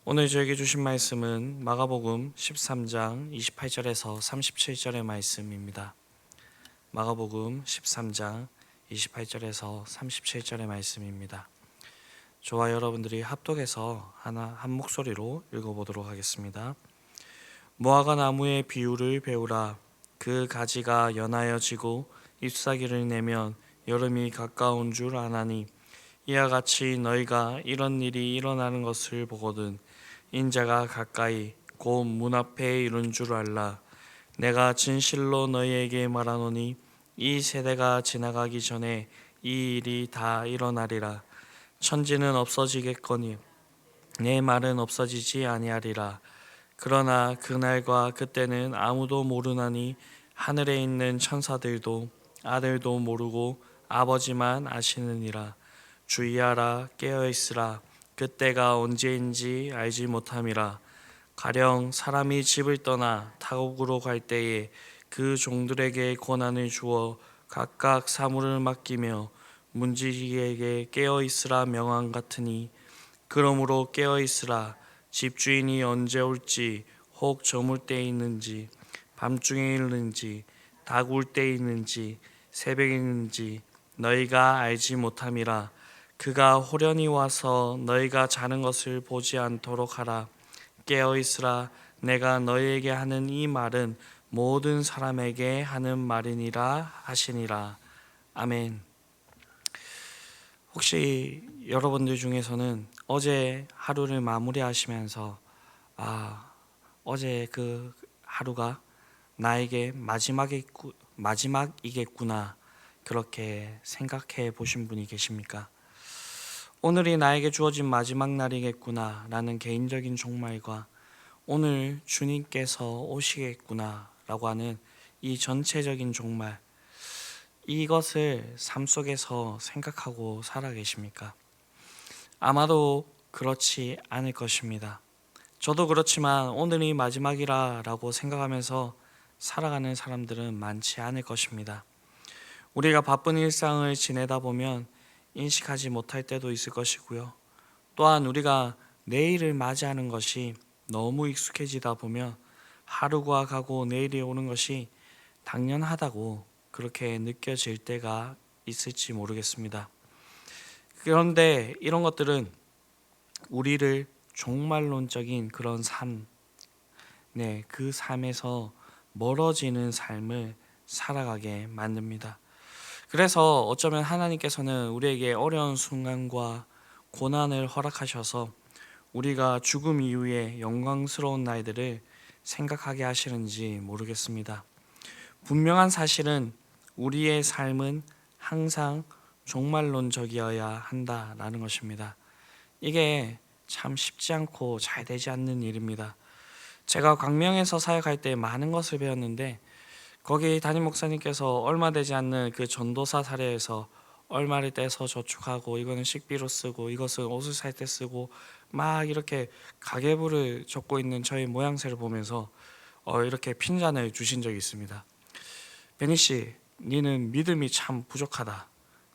오늘 저에게 주신 말씀은 마가복음 13장 28절에서 37절의 말씀입니다. 마가복음 13장 28절에서 37절의 말씀입니다. 저와 여러분들이 합독해서 한 목소리로 읽어보도록 하겠습니다. 무화과 나무의 비유를 배우라. 그 가지가 연하여 지고 잎사귀를 내면 여름이 가까운 줄 아나니 이와 같이 너희가 이런 일이 일어나는 것을 보거든 인자가 가까이 곧 문 앞에 이른 줄 알라. 내가 진실로 너희에게 말하노니 이 세대가 지나가기 전에 이 일이 다 일어나리라. 천지는 없어지겠거니 내 말은 없어지지 아니하리라. 그러나 그날과 그때는 아무도 모르나니 하늘에 있는 천사들도 아들도 모르고 아버지만 아시느니라. 주의하라, 깨어있으라. 그때가 언제인지 알지 못함이라. 가령 사람이 집을 떠나 타국으로 갈 때에 그 종들에게 권한을 주어 각각 사물을 맡기며 문지기에게 깨어있으라 명한 같으니 그러므로 깨어있으라. 집주인이 언제 올지 혹 저물 때 있는지 밤중에 있는지 닭 울 때 있는지 새벽에 있는지 너희가 알지 못함이라. 그가 호련히 와서 너희가 자는 것을 보지 않도록 하라. 깨어있으라. 내가 너희에게 하는 이 말은 모든 사람에게 하는 말이니라 하시니라. 아멘. 혹시 여러분들 중에서는 어제 하루를 마무리하시면서 어제 그 하루가 나에게 마지막이겠구나 그렇게 생각해 보신 분이 계십니까? 오늘이 나에게 주어진 마지막 날이겠구나 라는 개인적인 종말과 오늘 주님께서 오시겠구나 라고 하는 이 전체적인 종말, 이것을 삶 속에서 생각하고 살아 계십니까? 아마도 그렇지 않을 것입니다. 저도 그렇지만 오늘이 마지막이라 라고 생각하면서 살아가는 사람들은 많지 않을 것입니다. 우리가 바쁜 일상을 지내다 보면 인식하지 못할 때도 있을 것이고요. 또한 우리가 내일을 맞이하는 것이 너무 익숙해지다 보면 하루가 가고 내일이 오는 것이 당연하다고 그렇게 느껴질 때가 있을지 모르겠습니다. 그런데 이런 것들은 우리를 종말론적인 그런 삶, 그 삶에서 멀어지는 삶을 살아가게 만듭니다. 그래서 어쩌면 하나님께서는 우리에게 어려운 순간과 고난을 허락하셔서 우리가 죽음 이후에 영광스러운 날들을 생각하게 하시는지 모르겠습니다. 분명한 사실은 우리의 삶은 항상 종말론적이어야 한다라는 것입니다. 이게 참 쉽지 않고 잘 되지 않는 일입니다. 제가 광명에서 사역할 때 많은 것을 배웠는데 거기 담임 목사님께서 얼마 되지 않는 그 전도사 사례에서 얼마를 떼서 저축하고 이거는 식비로 쓰고 이것은 옷을 살 때 쓰고 막 이렇게 가계부를 적고 있는 저의 모양새를 보면서 이렇게 핀잔을 주신 적이 있습니다. 베니 씨, 니는 믿음이 참 부족하다.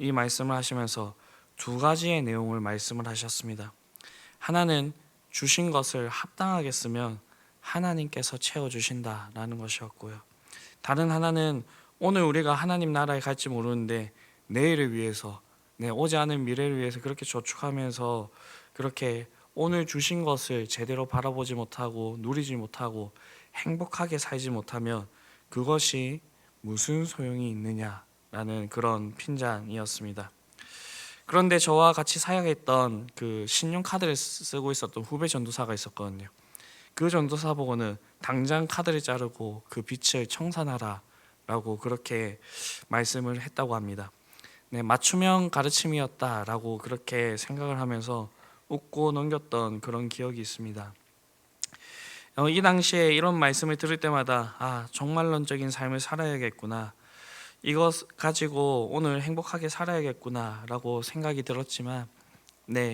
이 말씀을 하시면서 두 가지의 내용을 말씀을 하셨습니다. 하나는 주신 것을 합당하게 쓰면 하나님께서 채워주신다라는 것이었고요. 다른 하나는 오늘 우리가 하나님 나라에 갈지 모르는데 내일을 위해서, 오지 않은 미래를 위해서 그렇게 저축하면서 그렇게 오늘 주신 것을 제대로 바라보지 못하고 누리지 못하고 행복하게 살지 못하면 그것이 무슨 소용이 있느냐라는 그런 핀잔이었습니다. 그런데 저와 같이 사역했던 그 신용카드를 쓰고 있었던 후배 전도사가 있었거든요. 그 전도사 보고는 당장 카드를 자르고 그 빚을 청산하라 라고 그렇게 말씀을 했다고 합니다. 맞춤형 가르침이었다라고 그렇게 생각을 하면서 웃고 넘겼던 그런 기억이 있습니다. 이 당시에 이런 말씀을 들을 때마다 종말론적인 삶을 살아야겠구나, 이것 가지고 오늘 행복하게 살아야겠구나 라고 생각이 들었지만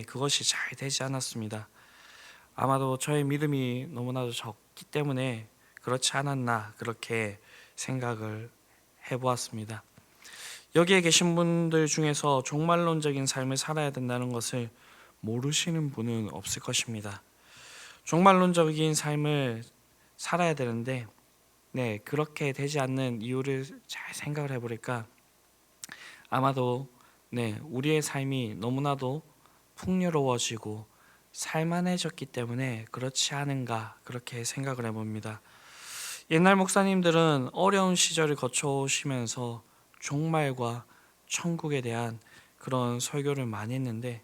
그것이 잘 되지 않았습니다. 아마도 저의 믿음이 너무나도 적기 때문에 그렇지 않았나 그렇게 생각을 해보았습니다. 여기에 계신 분들 중에서 종말론적인 삶을 살아야 된다는 것을 모르시는 분은 없을 것입니다. 종말론적인 삶을 살아야 되는데 그렇게 되지 않는 이유를 잘 생각을 해보니까 아마도 우리의 삶이 너무나도 풍요로워지고 살만해졌기 때문에 그렇지 않은가 그렇게 생각을 해봅니다. 옛날 목사님들은 어려운 시절을 거쳐오시면서 종말과 천국에 대한 그런 설교를 많이 했는데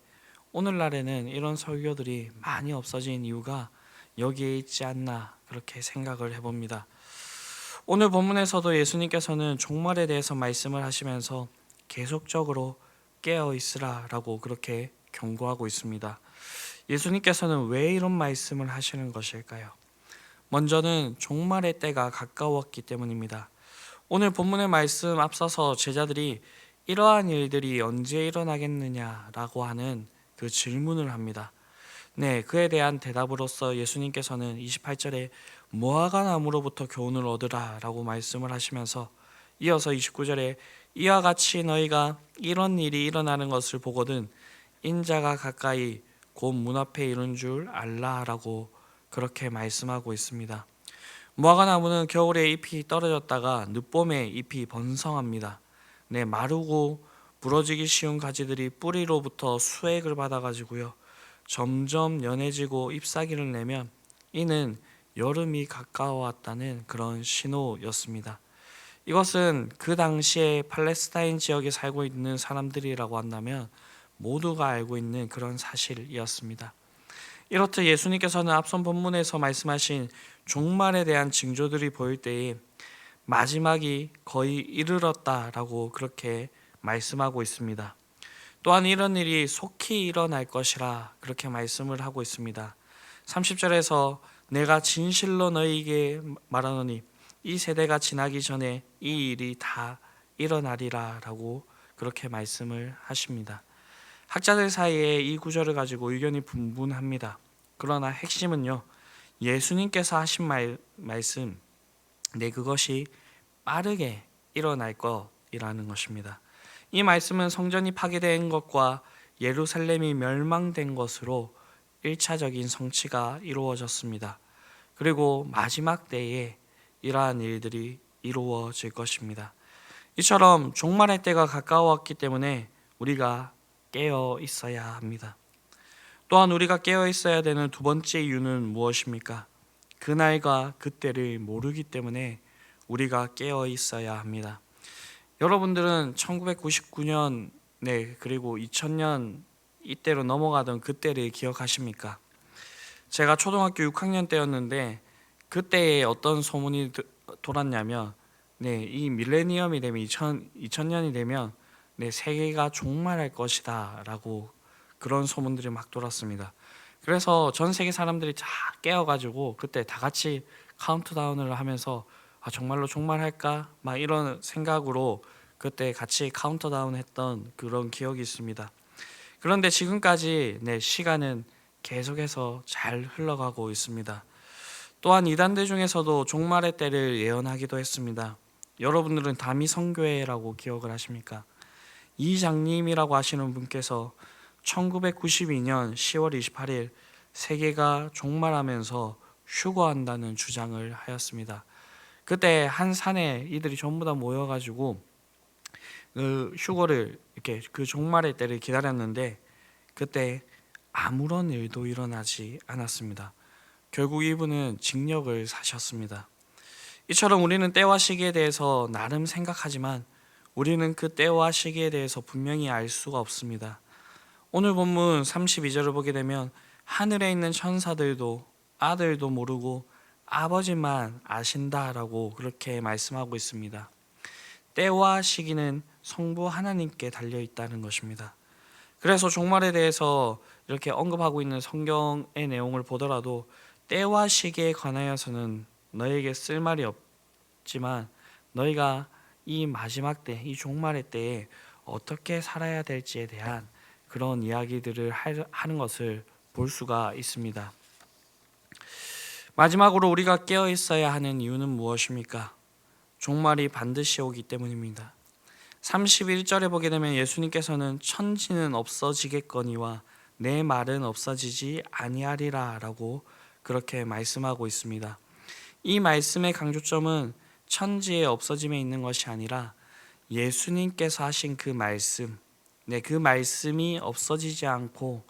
오늘날에는 이런 설교들이 많이 없어진 이유가 여기에 있지 않나 그렇게 생각을 해봅니다. 오늘 본문에서도 예수님께서는 종말에 대해서 말씀을 하시면서 계속적으로 깨어 있으라라고 그렇게 경고하고 있습니다. 예수님께서는 왜 이런 말씀을 하시는 것일까요? 먼저는 종말의 때가 가까웠기 때문입니다. 오늘 본문의 말씀 앞서서 제자들이 이러한 일들이 언제 일어나겠느냐라고 하는 그 질문을 합니다. 그에 대한 대답으로서 예수님께서는 28절에 무화과 나무로부터 교훈을 얻으라 라고 말씀을 하시면서 이어서 29절에 이와 같이 너희가 이런 일이 일어나는 것을 보거든 인자가 가까이 곧 문 앞에 이른 줄 알라라고 그렇게 말씀하고 있습니다. 무화과 나무는 겨울에 잎이 떨어졌다가 늦봄에 잎이 번성합니다. 마르고 부러지기 쉬운 가지들이 뿌리로부터 수액을 받아가지고요. 점점 연해지고 잎사귀를 내면 이는 여름이 가까워왔다는 그런 신호였습니다. 이것은 그 당시에 팔레스타인 지역에 살고 있는 사람들이라고 한다면 모두가 알고 있는 그런 사실이었습니다. 이렇듯 예수님께서는 앞선 본문에서 말씀하신 종말에 대한 징조들이 보일 때에 마지막이 거의 이르렀다라고 그렇게 말씀하고 있습니다. 또한 이런 일이 속히 일어날 것이라 그렇게 말씀을 하고 있습니다. 30절에서 내가 진실로 너희에게 말하노니 이 세대가 지나기 전에 이 일이 다 일어나리라 라고 그렇게 말씀을 하십니다. 학자들 사이에 이 구절을 가지고 의견이 분분합니다. 그러나 핵심은요, 예수님께서 하신 말씀 그것이 빠르게 일어날 것이라는 것입니다. 이 말씀은 성전이 파괴된 것과 예루살렘이 멸망된 것으로 1차적인 성취가 이루어졌습니다. 그리고 마지막 때에 이러한 일들이 이루어질 것입니다. 이처럼 종말의 때가 가까웠기 때문에 우리가 깨어 있어야 합니다. 또한 우리가 깨어 있어야 되는 두 번째 이유는 무엇입니까? 그날과 그때를 모르기 때문에 우리가 깨어 있어야 합니다. 여러분들은 1999년 그리고 2000년 이때로 넘어가던 그때를 기억하십니까? 제가 초등학교 6학년 때였는데 그때에 어떤 소문이 돌았냐면 이 밀레니엄이 되면 2000년이 되면 세계가 종말할 것이다 라고 그런 소문들이 막 돌았습니다. 그래서 전 세계 사람들이 다 깨어가지고 그때 다 같이 카운트다운을 하면서 정말로 종말할까? 막 이런 생각으로 그때 같이 카운트다운 했던 그런 기억이 있습니다. 그런데 지금까지 시간은 계속해서 잘 흘러가고 있습니다. 또한 이단들 중에서도 종말의 때를 예언하기도 했습니다. 여러분들은 다미성교회라고 기억을 하십니까? 이장님이라고 하시는 분께서 1992년 10월 28일 세계가 종말하면서 휴거한다는 주장을 하였습니다. 그때 한 산에 이들이 전부 다 모여가지고 그 휴거를 이렇게 그 종말의 때를 기다렸는데 그때 아무런 일도 일어나지 않았습니다. 결국 이분은 징역을 사셨습니다. 이처럼 우리는 때와 시기에 대해서 나름 생각하지만 우리는 그 때와 시기에 대해서 분명히 알 수가 없습니다. 오늘 본문 32절을 보게 되면 하늘에 있는 천사들도 아들도 모르고 아버지만 아신다라고 그렇게 말씀하고 있습니다. 때와 시기는 성부 하나님께 달려 있다는 것입니다. 그래서 종말에 대해서 이렇게 언급하고 있는 성경의 내용을 보더라도 때와 시기에 관하여서는 너에게 쓸 말이 없지만 너희가 이 마지막 때, 이 종말의 때에 어떻게 살아야 될지에 대한 그런 이야기들을 하는 것을 볼 수가 있습니다. 마지막으로 우리가 깨어 있어야 하는 이유는 무엇입니까? 종말이 반드시 오기 때문입니다. 31절에 보게 되면 예수님께서는 천지는 없어지겠거니와 내 말은 없어지지 아니하리라 라고 그렇게 말씀하고 있습니다. 이 말씀의 강조점은 천지의 없어짐에 있는 것이 아니라 예수님께서 하신 그 말씀, 그 말씀이 없어지지 않고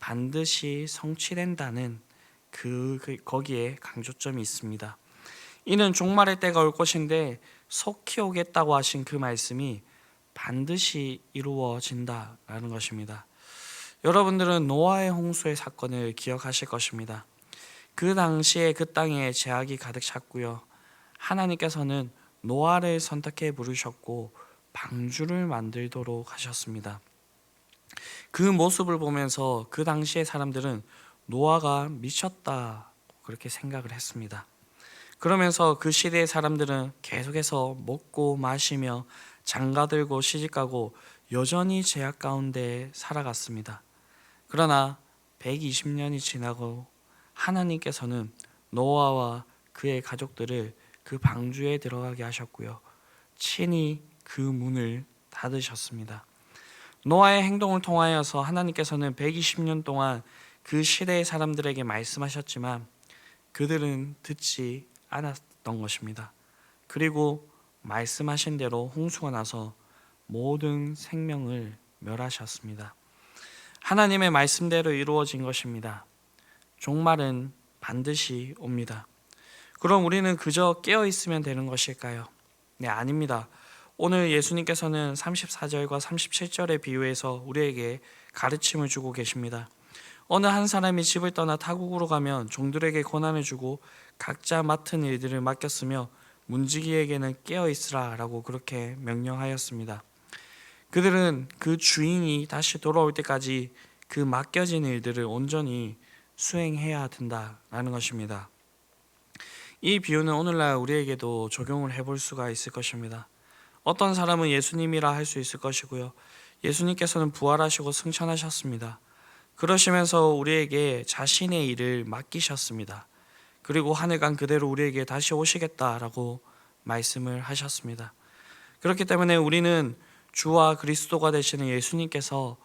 반드시 성취된다는 거기에 강조점이 있습니다. 이는 종말의 때가 올 것인데 속히 오겠다고 하신 그 말씀이 반드시 이루어진다라는 것입니다. 여러분들은 노아의 홍수의 사건을 기억하실 것입니다. 그 당시에 그 땅에 죄악이 가득 찼고요. 하나님께서는 노아를 선택해 부르셨고 방주를 만들도록 하셨습니다. 그 모습을 보면서 그 당시의 사람들은 노아가 미쳤다 그렇게 생각을 했습니다. 그러면서 그 시대의 사람들은 계속해서 먹고 마시며 장가들고 시집가고 여전히 죄악 가운데 살아갔습니다. 그러나 120년이 지나고 하나님께서는 노아와 그의 가족들을 그 방주에 들어가게 하셨고요. 친히 그 문을 닫으셨습니다. 노아의 행동을 통하여서 하나님께서는 120년 동안 그 시대의 사람들에게 말씀하셨지만 그들은 듣지 않았던 것입니다. 그리고 말씀하신 대로 홍수가 나서 모든 생명을 멸하셨습니다. 하나님의 말씀대로 이루어진 것입니다. 종말은 반드시 옵니다. 그럼 우리는 그저 깨어 있으면 되는 것일까요? 네, 아닙니다. 오늘 예수님께서는 34절과 37절의 비유에서 우리에게 가르침을 주고 계십니다. 어느 한 사람이 집을 떠나 타국으로 가면 종들에게 권한을 주고 각자 맡은 일들을 맡겼으며 문지기에게는 깨어 있으라 라고 그렇게 명령하였습니다. 그들은 그 주인이 다시 돌아올 때까지 그 맡겨진 일들을 온전히 수행해야 된다라는 것입니다. 이 비유는 오늘날 우리에게도 적용을 해볼 수가 있을 것입니다. 어떤 사람은 예수님이라 할 수 있을 것이고요. 예수님께서는 부활하시고 승천하셨습니다. 그러시면서 우리에게 자신의 일을 맡기셨습니다. 그리고 하늘간 그대로 우리에게 다시 오시겠다라고 말씀을 하셨습니다. 그렇기 때문에 우리는 주와 그리스도가 되시는 예수님께서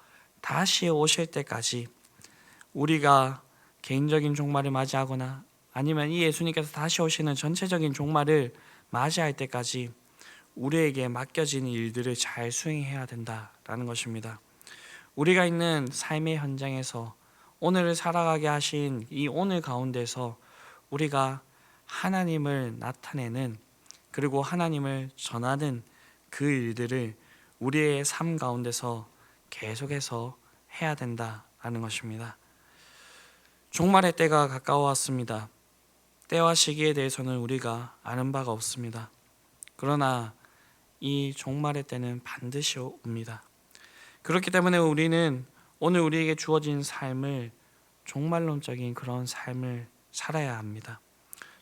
다시 오실 때까지 우리가 개인적인 종말을 맞이하거나 아니면 이 예수님께서 다시 오시는 전체적인 종말을 맞이할 때까지 우리에게 맡겨진 일들을 잘 수행해야 된다라는 것입니다. 우리가 있는 삶의 현장에서 오늘을 살아가게 하신 이 오늘 가운데서 우리가 하나님을 나타내는 그리고 하나님을 전하는 그 일들을 우리의 삶 가운데서 계속해서 해야 된다라는 것입니다. 종말의 때가 가까워왔습니다. 때와 시기에 대해서는 우리가 아는 바가 없습니다. 그러나 이 종말의 때는 반드시 옵니다. 그렇기 때문에 우리는 오늘 우리에게 주어진 삶을 종말론적인 그런 삶을 살아야 합니다.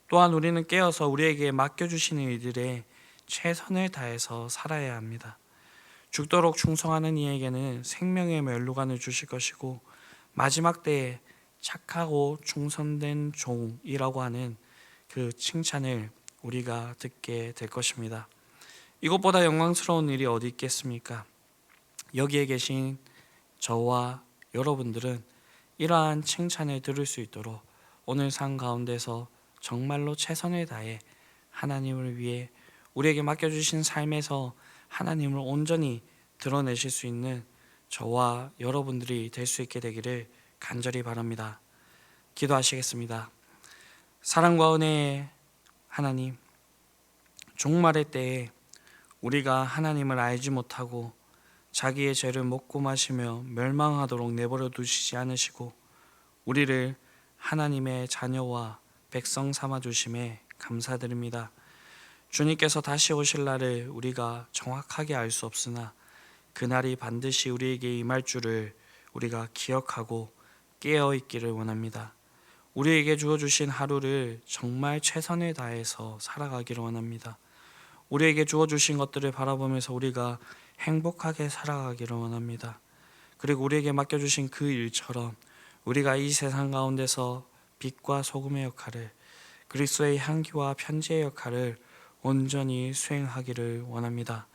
또한 우리는 깨어서 우리에게 맡겨주시는 일들에 최선을 다해서 살아야 합니다. 죽도록 충성하는 이에게는 생명의 멸류관을 주실 것이고 마지막 때에 착하고 충성된 종이라고 하는 그 칭찬을 우리가 듣게 될 것입니다. 이것보다 영광스러운 일이 어디 있겠습니까? 여기에 계신 저와 여러분들은 이러한 칭찬을 들을 수 있도록 오늘 삶 가운데서 정말로 최선을 다해 하나님을 위해 우리에게 맡겨주신 삶에서 하나님을 온전히 드러내실 수 있는 저와 여러분들이 될 수 있게 되기를 간절히 바랍니다. 기도하시겠습니다. 사랑과 은혜의 하나님, 종말의 때에 우리가 하나님을 알지 못하고 자기의 죄를 먹고 마시며 멸망하도록 내버려 두시지 않으시고 우리를 하나님의 자녀와 백성 삼아 주심에 감사드립니다. 주님께서 다시 오실 날을 우리가 정확하게 알 수 없으나 그날이 반드시 우리에게 임할 줄을 우리가 기억하고 깨어 있기를 원합니다. 우리에게 주어주신 하루를 정말 최선을 다해서 살아가기를 원합니다. 우리에게 주어주신 것들을 바라보면서 우리가 행복하게 살아가기를 원합니다. 그리고 우리에게 맡겨주신 그 일처럼 우리가 이 세상 가운데서 빛과 소금의 역할을, 그리스도의 향기와 편지의 역할을 온전히 수행하기를 원합니다.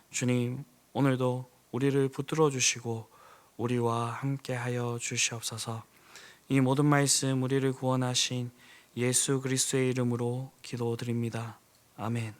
주님, 오늘도 우리를 붙들어 주시고 우리와 함께하여 주시옵소서. 이 모든 말씀 우리를 구원하신 예수 그리스도의 이름으로 기도드립니다. 아멘.